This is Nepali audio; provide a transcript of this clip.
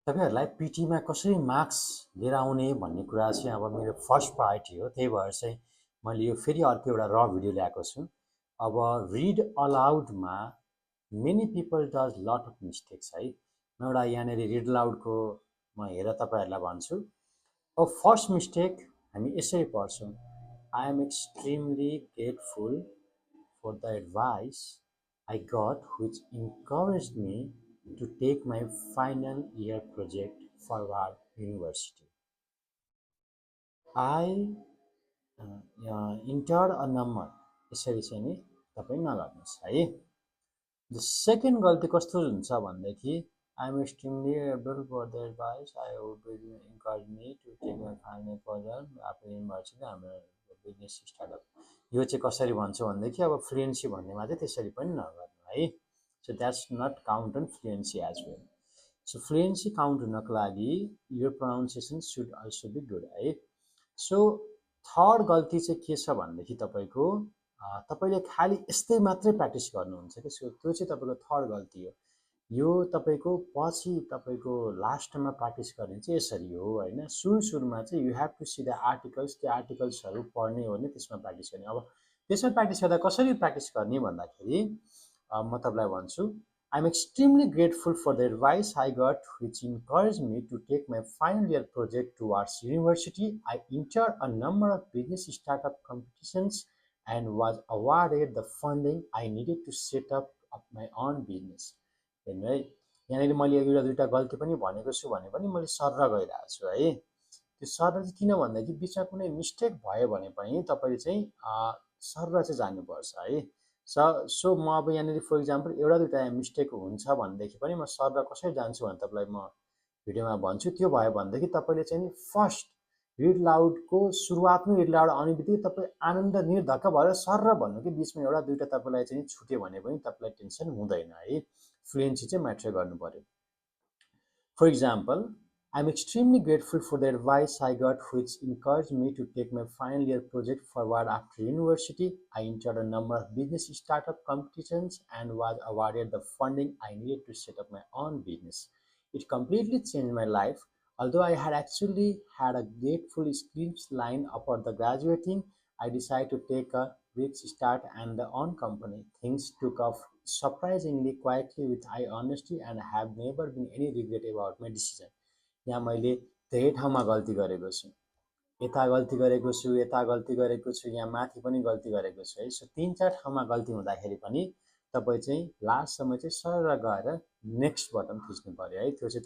तपाईहरुलाई पीटीमा कसरी मार्क्स लिएर आउने भन्ने कुरा चाहिँ अब मेरो फर्स्ट प्रायोरिटी हो। त्यही भएर चाहिँ मैले यो फेरि अर्को एउटा र भिडियो ल्याएको छु। अब रिड अलाउडमा many people does lot of mistakes है। म एउटा यहाँनिर रिड अलाउडको म हेरेर तपाईहरुलाई भन्छु। अब फर्स्ट मिस्टेक हामी यसरी पढ्छौँ, I am extremely grateful for the advice I got, which encouraged me to take my final year project forward university. I entered a number. यसरी चाहिँ नि तपाईँ नगर्नुहोस् है। द सेकेन्ड गल्ती कस्तो हुन्छ भन्देखि I am extremely able for the advice I would encourage me to take my final project after university हाम्रो बिजनेस स्टार्टअप। यो चाहिँ कसरी भन्छु भनेदेखि अब फ्लुएन्सी भन्नेमा चाहिँ त्यसरी पनि नगर्नु है। So that's not count on fluency as well. So fluency count हुनको लागि यो pronunciation should also be good है। सो थर्ड गल्ती चाहिँ के छ भनेदेखि तपाईँको तपाईँले खालि यस्तै मात्रै प्र्याक्टिस गर्नुहुन्छ कि त्यो चाहिँ तपाईँको थर्ड गल्ती हो। यो तपाईँको पछि तपाईँको लास्टमा प्र्याक्टिस गर्ने चाहिँ यसरी हो होइन। सुरुमा चाहिँ you have to see the articles, त्यो आर्टिकल्सहरू पढ्ने हो भने त्यसमा प्र्याक्टिस गर्ने। अब त्यसमा प्र्याक्टिस गर्दा कसरी प्र्याक्टिस गर्ने भन्दाखेरि म तपाईँलाई भन्छु, I'm extremely grateful for the advice I got, which encouraged me to take my final year project towards university. I entered a number of business startup competitions and was awarded the funding I needed to set up my own business. हेर्नु है, यहाँनिर मैले एउटा दुईवटा गल्ती पनि भनेको छु भने पनि मैले सरर गइरहेको छु है। त्यो सरर चाहिँ किन भन्दाखेरि बिचमा कुनै मिस्टेक भयो भने पनि तपाईँले चाहिँ सरर चाहिँ जानुपर्छ है। सो म अब यहाँनिर फर इक्जाम्पल एउटा दुईवटा मिस्टेक हुन्छ भनेदेखि पनि म सरर कसरी जान्छु भने तपाईँलाई म भिडियोमा भन्छु। त्यो भयो भनेदेखि तपाईँले चाहिँ नि फर्स्ट रिड लाउडको सुरुवातमै रिड लाउड आउने बित्तिकै तपाईँ आनन्द निर्धक्क भएर सरर भन्नु कि बिचमा एउटा दुईवटा तपाईँलाई चाहिँ छुट्यो भने पनि तपाईँलाई टेन्सन हुँदैन है। फ्लुएन्सी चाहिँ म्याटर गर्नु पर्यो। For example, I'm extremely grateful for the advice I got, which encouraged me to take my final year project forward after university. I entered a number of business startup competitions and was awarded the funding I needed to set up my own business. It completely changed my life. Although I had actually had a grateful skills line upon the graduating, I decided to take a rich start and the own company. Things took off surprisingly quietly with high honesty and have never been any regret about my decision. यहाँ मैले धेरै ठाउँमा गल्ती गरेको छु, यता गल्ती गरेको छु, यता गल्ती गरेको छु, यहाँ माथि पनि गल्ती गरेको छु है। सो 3-4 ठाउँमा गल्ती हुँदाखेरि पनि तपाईँ चाहिँ लास्टसम्म चाहिँ सरर गएर नेक्स्ट बटन थिच्नु पर्यो है। त्यो चाहिँ